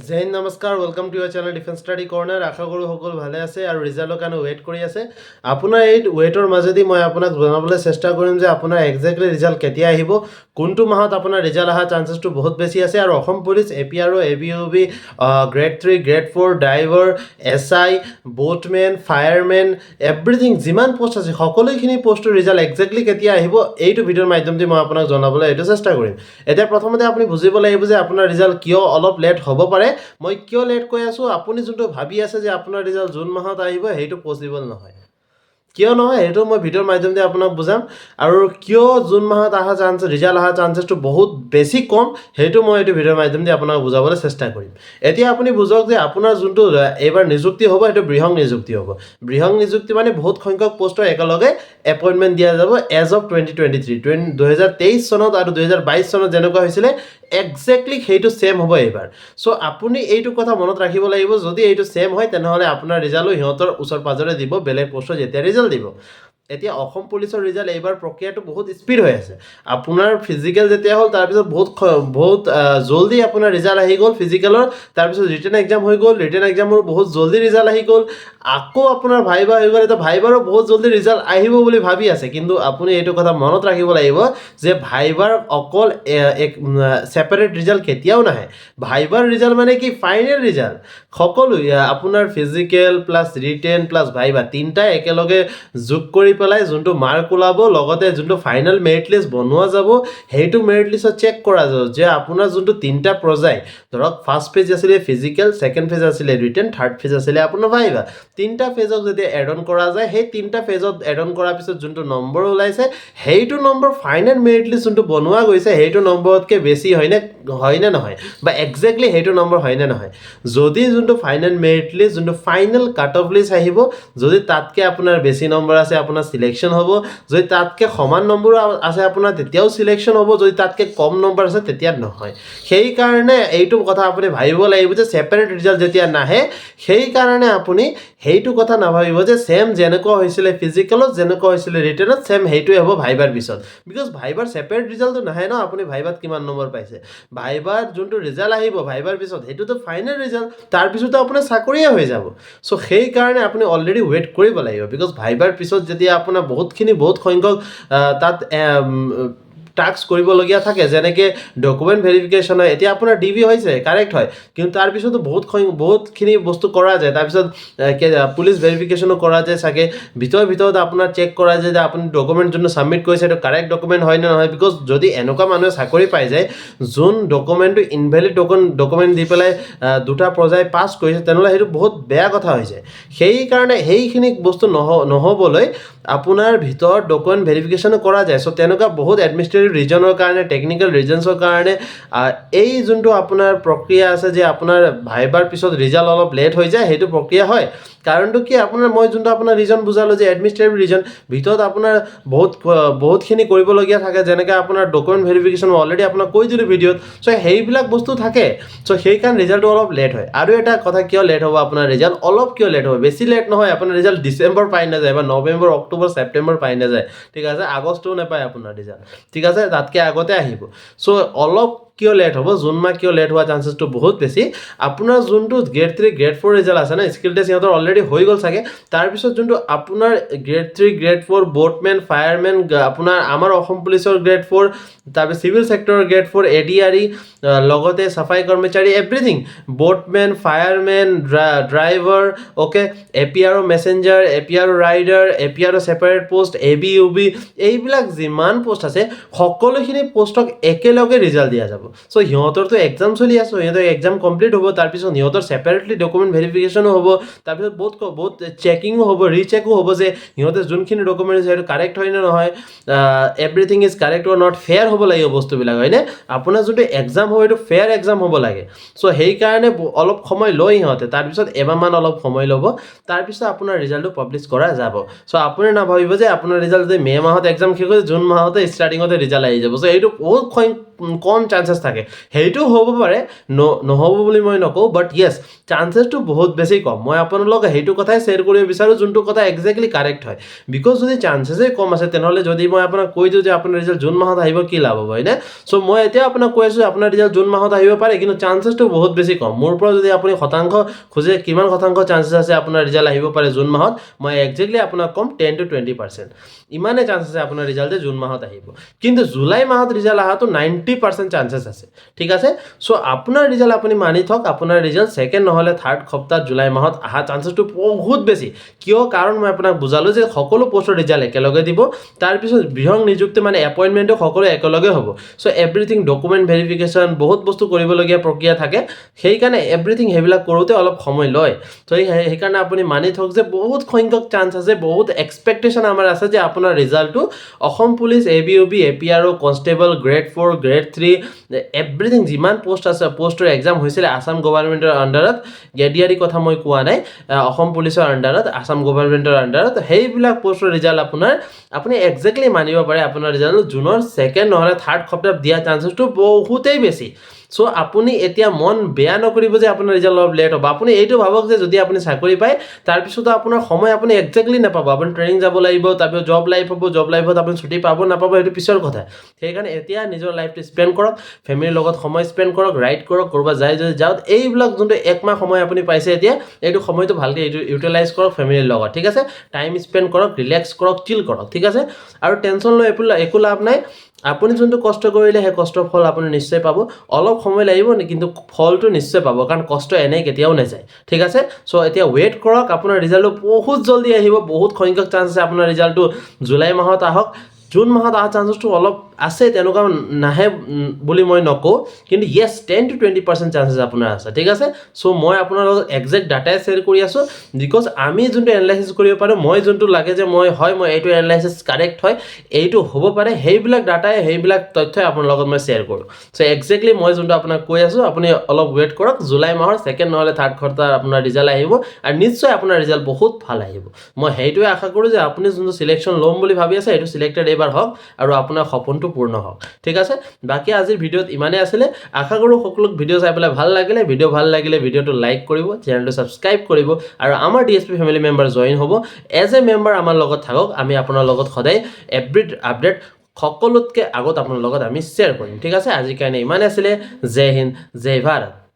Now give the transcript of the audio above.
জয় হিন্দ, নমস্কাৰ, welcome to your channel defence study corner. আশা কৰোঁ সকলো ভালে আছে আৰু ৰিজাল্টৰ কাৰণে ৱেইট কৰি আছে। আপোনাৰ এই ৱেইটৰ মাজেদি মই আপোনাক জনাবলৈ চেষ্টা কৰিম যে আপোনাৰ একজেক্টলি ৰিজাল্ট কেতিয়া আহিব, কোনটো মাহত আপোনাৰ ৰিজাল্ট অহাৰ চান্সেছটো বহুত বেছি আছে। আৰু Assam police APRO ABOB grade 3 grade 4 driver SI boatmen firemen everything যিমান পোষ্ট আছে সকলোখিনি পোষ্টৰ ৰিজাল্ট একজেক্টলি কেতিয়া আহিব এইটো ভিডিঅ'ৰ মাধ্যমেদি মই আপোনাক জনাবলৈ এইটো চেষ্টা কৰিম। এতিয়া প্ৰথমতে আপুনি বুজিব লাগিব যে আপোনাৰ ৰিজাল্ট কিয় অলপ লেট হ'ব পাৰে। মই কিয় লেট কৈ আছোঁ, আপুনি যোনটো ভাবি আছে যে আপোনাৰ ৰিজাল্ট জুন মাহত আহিব সেইটো পচিবল নহয়। কিয় নহয় সেইটো মই ভিডিঅ'ৰ মাধ্যমেদি আপোনাক বুজাম। আৰু কিয় জুন মাহত ৰিজাল্ট অহাৰ চান্সেছটো বহুত বেছি কম সেইটো মই এইটো ভিডিঅ'ৰ মাধ্যমেদি আপোনাক বুজাবলৈ চেষ্টা কৰিম। এতিয়া আপুনি বুজক যে আপোনাৰ যোনটো এইবাৰ নিযুক্তি হ'ব সেইটো বৃহৎ নিযুক্তি হ'ব। বৃহৎ নিযুক্তি মানে বহুত সংখ্যক পোষ্টৰ একেলগে এপইণ্টমেণ্ট দিয়া যাব এজ অফ 2023 2023 চনত আৰু 2022 চনত যেনেকুৱা হৈছিলে একজেক্টলি সেইটো ছেম হ'ব এইবাৰ। চ' আপুনি এইটো কথা মনত ৰাখিব লাগিব, যদি এইটো ছেম হয় তেনেহ'লে আপোনাৰ ৰিজাল্টো সিহঁতৰ ওচৰ পাজৰে দিব বেলেগ পোষ্টৰ যেতিয়া ৰিজাল্ট দিব। এতিয়া অসম পুলিচৰ ৰিজাল্ট এইবাৰ প্ৰক্ৰিয়াটো বহুত স্পীড হৈ আছে। আপোনাৰ ফিজিকেল যেতিয়া হ'ল তাৰপিছত বহুত জল্দি আপোনাৰ ৰিজাল্ট আহি গ'ল ফিজিকেলৰ, তাৰপিছত ৰিটেন এক্সাম হৈ গ'ল, ৰিটেন এক্সামৰ বহুত জল্দি ৰিজাল্ট আহি গ'ল, আকৌ আপোনাৰ ভাইবা হৈ গ'ল। এতিয়া ভাইবাৰো বহুত জল্দি ৰিজাল্ট আহিব বুলি ভাবি আছে, কিন্তু আপুনি এইটো কথা মনত ৰাখিব লাগিব যে ভাইবাৰ অকল এক ছেপাৰেট ৰিজাল্ট কেতিয়াও নাহে। ভাইবাৰ ৰিজাল্ট মানে কি ফাইনেল ৰিজাল্ট সকলো আপোনাৰ physical plus written plus viva তিনিটাই একেলগে যোগ কৰি পেলাই যোনটো মাৰ্ক ওলাব, লগতে যোনটো ফাইনেল মেৰিট লিষ্ট বনোৱা যাব সেইটো মেৰিট লিষ্টত চেক কৰা যাব যে আপোনাৰ যোনটো তিনিটা পৰ্যায়, ধৰক ফাৰ্ষ্ট ফেজ আছিলে ফিজিকেল, ছেকেণ্ড ফেজ আছিলে ৰিটেন, থাৰ্ড ফেজ আছিলে আপোনাৰ ভাইবা, তিনিটা ফেজক যেতিয়া এড অন কৰা যায় সেই তিনিটা ফেজত এড অন কৰাৰ পিছত যোনটো নম্বৰ ওলাইছে সেইটো নম্বৰ ফাইনেল মেৰিট লিষ্ট যোনটো বনোৱা গৈছে সেইটো নম্বৰতকৈ বেছি হয়নে নহয়, বা একজেক্টলি সেইটো নম্বৰ হয়নে নহয়। যদি যোনটো ফাইনেল মেৰিট লিষ্ট যোনটো ফাইনেল কাট অফ লিষ্ট আহিব, যদি তাতকৈ আপোনাৰ বেছি নম্বৰ আছে আপোনাৰ চিলেকশ্যন হ'ব, যদি তাতকৈ সমান নম্বৰ আছে আপোনাৰ তেতিয়াও চিলেকশ্যন হ'ব, যদি তাতকৈ কম নম্বৰ আছে তেতিয়া নহয়। সেইকাৰণে এইটো কথা আপুনি ভাবিব লাগিব যে ছেপাৰেট ৰিজাল্ট যেতিয়া নাহে সেইকাৰণে আপুনি সেইটো কথা নাভাবিব যে ছেম যেনেকুৱা হৈছিলে ফিজিকেলত যেনেকুৱা হৈছিলে ৰিটেনত ছেম সেইটোৱে হ'ব ভাইবাৰ পিছত। বিকজ ভাইবাৰ ছেপাৰেট ৰিজাল্টটো নাহে ন, আপুনি ভাইবাত কিমান নম্বৰ পাইছে, ভাইবাৰ যোনটো ৰিজাল্ট আহিব ভাইবাৰ পিছত সেইটোতো ফাইনেল ৰিজাল্ট, তাৰপিছতো আপোনাৰ চাকৰিয়ে হৈ যাব। চ' সেইকাৰণে আপুনি অলৰেডি ৱেইট কৰিব লাগিব, বিকজ ভাইবাৰ পিছত যেতিয়া আপোনাৰ বহুত সংখ্যক তাত টাস্ক কৰিবলগীয়া থাকে, যেনেকৈ ডকুমেণ্ট ভেৰিফিকেশ্যন হয়। এতিয়া আপোনাৰ DV হৈছে কাৰেক্ট হয়, কিন্তু তাৰপিছতো বহুতখিনি বস্তু কৰা যায়। তাৰপিছত পুলিচ ভেৰিফিকেশ্যনো কৰা যায় চাগে, ভিতৰত আপোনাৰ চেক কৰা যায় যে আপুনি ডকুমেণ্ট যোনটো ছাবমিট কৰিছে সেইটো কাৰেক্ট ডকুমেণ্ট হয় নে নহয়। বিকজ যদি এনেকুৱা মানুহে চাকৰি পাই যায় যোন ডকুমেণ্টটো ইনভেলিড ডকুমেণ্ট দি পেলাই দুটা পৰ্যায় পাছ কৰিছে, তেনেহ'লে সেইটো বহুত বেয়া কথা হৈ যায়। সেইকাৰণে সেইখিনি বস্তু নহ'বলৈ আপোনাৰ ভিতৰত ডকুমেণ্ট ভেৰিফিকেশ্যনো কৰা যায়। চ' তেনেকুৱা বহুত এডমিনিষ্ট্ৰেটিভ ৰিজনৰ কাৰণে, টেকনিকেল ৰিজনছৰ কাৰণে এই যোনটো আপোনাৰ প্ৰক্ৰিয়া আছে যে আপোনাৰ ভাইবাৰ পিছত ৰিজাল্ট অলপ লেট হৈ যায়, সেইটো প্ৰক্ৰিয়া হয়। কাৰণটো কি, মই যোনটো আপোনাৰ ৰিজন বুজালোঁ যে এডমিনিষ্ট্ৰেটিভ ৰিজন, ভিতৰত আপোনাৰ বহুতখিনি কৰিবলগীয়া থাকে, যেনেকৈ আপোনাৰ ডকুমেণ্ট ভেৰিফিকেশ্যন অলৰেডি আপোনাক কৈ দিলোঁ ভিডিঅ'ত। চ' সেইবিলাক বস্তু থাকে, চ' সেইকাৰণে ৰিজাল্টটো অলপ লেট হয়। আৰু এটা কথা, কিয় লেট হ'ব আপোনাৰ ৰিজাল্ট, অলপ কিয় লেট হ'ব, বেছি লেট নহয়। আপোনাৰ ৰিজাল্ট ডিচেম্বৰ পাই নাযায় বা নৱেম্বৰ অক্টোবৰ ছেপ্টেম্বৰ পাই নাযায়, ঠিক আছে, আগষ্টও নাপায় আপোনাৰ ৰিজাল্ট, ঠিক আছে, তাতকৈ আগতে আহিব। চ' অলপ কিয় লেট হ'ব, জুন মাহ কিয় লেট হোৱা চান্সেছটো বহুত বেছি। আপোনাৰ যোনটো গ্ৰেড 3 গ্ৰেড 4 ৰিজাল্ট আছে ন, স্কিল টেষ্ট সিহঁতৰ অলৰেডি হৈ গ'ল চাগে, তাৰপিছত যোনটো আপোনাৰ গ্ৰেড 3 গ্ৰেড 4 বোটমেন ফায়াৰমেন, আপোনাৰ আমাৰ অসম পুলিচৰ গ্ৰেড 4, তাৰপিছত চিভিল ছেক্টৰৰ গ্ৰেড 4 ADRE, লগতে চাফাই কৰ্মচাৰী everything, boatmen firemen driver, okay, APRO messenger, APRO rider, APRO separate post, ABOB, এইবিলাক যিমান পোষ্ট আছে সকলোখিনি পোষ্টক একেলগে ৰিজাল্ট দিয়া যাব। চ' সিহঁতৰতো এক্সাম চলি আছে, সিহঁতৰ এক্সাম কমপ্লিট হ'ব, তাৰপিছত সিহঁতৰ ছেপাৰেটলি ডকুমেণ্ট ভেৰিফিকেশ্যনো হ'ব, তাৰপিছত বহুত চেকিঙো হ'ব, ৰিচেকো হ'ব যে সিহঁতে যোনখিনি ডকুমেণ্ট আছে সেইটো কাৰেক্ট হয় নে নহয়, everything is correct or not, fair হ'ব লাগিব বস্তুবিলাক, হয়নে। আপোনাৰ যোনটো এক্সাম হ'ব সেইটো ফেয়াৰ এক্সাম হ'ব লাগে। চ' সেইকাৰণে অলপ সময় লয় সিহঁতে, তাৰপিছত এমাহমান অলপ সময় ল'ব, তাৰপিছত আপোনাৰ ৰিজাল্টটো পাব্লিছ কৰা যাব। চ' আপুনি নাভাবিব যে আপোনাৰ ৰিজাল্ট যদি মে' মাহত এক্সাম শেষ হৈ জুন মাহতে ষ্টাৰ্টিঙতে ৰিজাল্ট আহি যাব। চ' এইটো বহুত কম চান্সেছ থাকে সেইটো হ'ব পাৰে নহ'ব বুলি মই নকওঁ বাট য়েছ চান্সেছটো বহুত বেছি কম মই আপোনালোকক সেইটো কথাই শ্বেয়াৰ কৰিব বিচাৰোঁ যোনটো কথা একজেক্টলি কাৰেক্ট হয় বিকজ যদি চান্সেছেই কম আছে তেনেহ'লে যদি মই আপোনাক কৈ দিওঁ যে আপোনাৰ ৰিজাল্ট জুন মাহত আহিব কি লাভ হ'ব হয়নে চ' মই এতিয়া আপোনাক কৈ আছোঁ আপোনাৰ ৰিজাল্ট জুন মাহত আহিব পাৰে কিন্তু চান্সেছটো বহুত বেছি কম মোৰ পৰা যদি আপুনি শতাংশ খোজে কিমান শতাংশ চান্সেছ আছে আপোনাৰ ৰিজাল্ট আহিব পাৰে জুন মাহত মই একজেক্টলি আপোনাক ক'ম 10 to 20% ইমানে চান্স আছে আপোনাৰ ৰিজাল্টে জুন মাহত আহিব কিন্তু জুলাই মাহত ৰিজাল্ট অহাটো 90% চান্সেছ আছে ঠিক আছে চ' আপোনাৰ ৰিজাল্ট আপুনি মানি থওক আপোনাৰ ৰিজাল্ট ছেকেণ্ড নহ'লে থাৰ্ড সপ্তাহ জুলাই মাহত অহা চান্সেছটো বহুত বেছি কিয় কাৰণ মই আপোনাক বুজালোঁ যে সকলো পোষ্টৰ ৰিজাল্ট একেলগে দিব তাৰপিছত বৃহৎ নিযুক্তি মানে এপইণ্টমেণ্টটো সকলো একেলগে হ'ব চ' এভৰিথিং ডকুমেণ্ট ভেৰিফিকেশ্যন বহুত বস্তু কৰিবলগীয়া প্ৰক্ৰিয়া থাকে সেইকাৰণে এভৰিথিং সেইবিলাক কৰোঁতে অলপ সময় লয় চ' সেইকাৰণে আপুনি মানি থওক যে বহুত সংখ্যক চান্স আছে বহুত এক্সপেক্টেশ্যন আমাৰ আছে যে আপোনাৰ ৰিজাল্টটো Assam police ABOP APRO constable grade 4 grade 3 everything যিমান পোষ্ট আছে পোষ্টৰ এক্সাম হৈছিলে আসাম গভৰ্ণমেণ্টৰ আণ্ডাৰত ADRE কথা মই কোৱা নাই অসম পুলিচৰ আণ্ডাৰত আসাম গভৰ্ণমেণ্টৰ আণ্ডাৰত সেইবিলাক পোষ্টৰ ৰিজাল্ট আপুনি একজেক্টলি মানিব পাৰে আপোনাৰ ৰিজাল্ট জুনৰ ছেকেণ্ড নহ'লে থাৰ্ড সপ্তাহত দিয়া চান্সেছটো বহুতেই বেছি চ' আপুনি এতিয়া মন বেয়া নকৰিব যে আপোনাৰ ৰিজাল্ট অলপ লেট হ'ব আপুনি এইটো ভাবক যে যদি আপুনি চাকৰি পায় তাৰপিছতো আপোনাৰ সময় আপুনি একজেক্টলি নাপাব আপুনি ট্ৰেইনিং যাব লাগিব তাৰপিছত জব লাইফত আপুনি ছুটি পাব নাপাব সেইটো পিছৰ কথা সেইকাৰণে এতিয়া নিজৰ লাইফটো স্পেণ্ড কৰক ফেমিলিৰ লগত সময় স্পেণ্ড কৰক ৰাইড কৰক ক'ৰবাত যাই যদি যাওক এইবিলাক যোনটো একমাহ সময় আপুনি পাইছে এতিয়া এইটো সময়টো ভালকৈ ইউটিলাইজ কৰক ফেমিলিৰ লগত ঠিক আছে টাইম স্পেণ্ড কৰক ৰিলেক্স কৰক চিল কৰক ঠিক আছে আৰু টেনশ্যন লৈ একো লাভ নাই আপুনি যোনটো কষ্ট কৰিলে সেই কষ্টৰ ফল আপুনি নিশ্চয় পাব অলপ সময় লাগিব কিন্তু ফলটো নিশ্চয় পাব কাৰণ কষ্ট এনেই কেতিয়াও নাযায় ঠিক আছে চ' এতিয়া ৱেইট কৰক আপোনাৰ ৰিজাল্টটো বহুত জলদি আহিব বহুত সংখ্যক চান্স আছে আপোনাৰ ৰিজাল্টটো জুলাই মাহত আহক জুন মাহত অহা চান্সেছটো অলপ আছে তেনেকুৱা নাহে বুলি মই নকওঁ কিন্তু য়েছ 10 to 20% চান্সেছ আপোনাৰ আছে ঠিক আছে চ' মই আপোনাৰ লগত একজেক্ট ডাটাই শ্বেয়াৰ কৰি আছোঁ বিকজ আমি যোনটো এনালাইচিছ কৰিব পাৰোঁ মই যোনটো লাগে যে মই এইটো এনালাইচিছ কাৰেক্ট হয় এইটো হ'ব পাৰে সেইবিলাক ডাটাই সেইবিলাক তথ্যই আপোনাৰ লগত মই শ্বেয়াৰ কৰোঁ চ' একজেক্টলি মই যোনটো আপোনাক কৈ আছোঁ আপুনি অলপ ৱেইট কৰক জুলাই মাহৰ ছেকেণ্ড নহ'লে থাৰ্ড সপ্তাহ আপোনাৰ ৰিজাল্ট আহিব আৰু নিশ্চয় আপোনাৰ ৰিজাল্ট বহুত ভাল আহিব মই সেইটোৱে আশা কৰোঁ যে আপুনি যোনটো চিলেকশ্যন ল'ম বুলি ভাবি আছে সেইটো চিলেক্টেড এইবাৰ হওক আৰু আপোনাৰ সপোনটো পূৰ্ণ হওক ঠিক আছে বাকী আজিৰ ভিডিঅ'ত ইমানেই আছিলে আশা কৰোঁ সকলোক ভিডিঅ' চাই পেলাই ভাল লাগিলে ভিডিঅ'টো লাইক কৰিব চেনেলটো ছাবস্ক্ৰাইব কৰিব আৰু আমাৰ DSP ফেমিলি মেম্বাৰ জইন হ'ব এজ এ মেম্বাৰ আমাৰ লগত থাকক আমি আপোনাৰ লগত সদায় এভৰি আপডেট সকলোতকৈ আগত আপোনাৰ লগত আমি শ্বেয়াৰ কৰিম ঠিক আছে আজিৰ কাৰণে ইমানেই আছিলে জয় হিন্দ জয় ভাৰত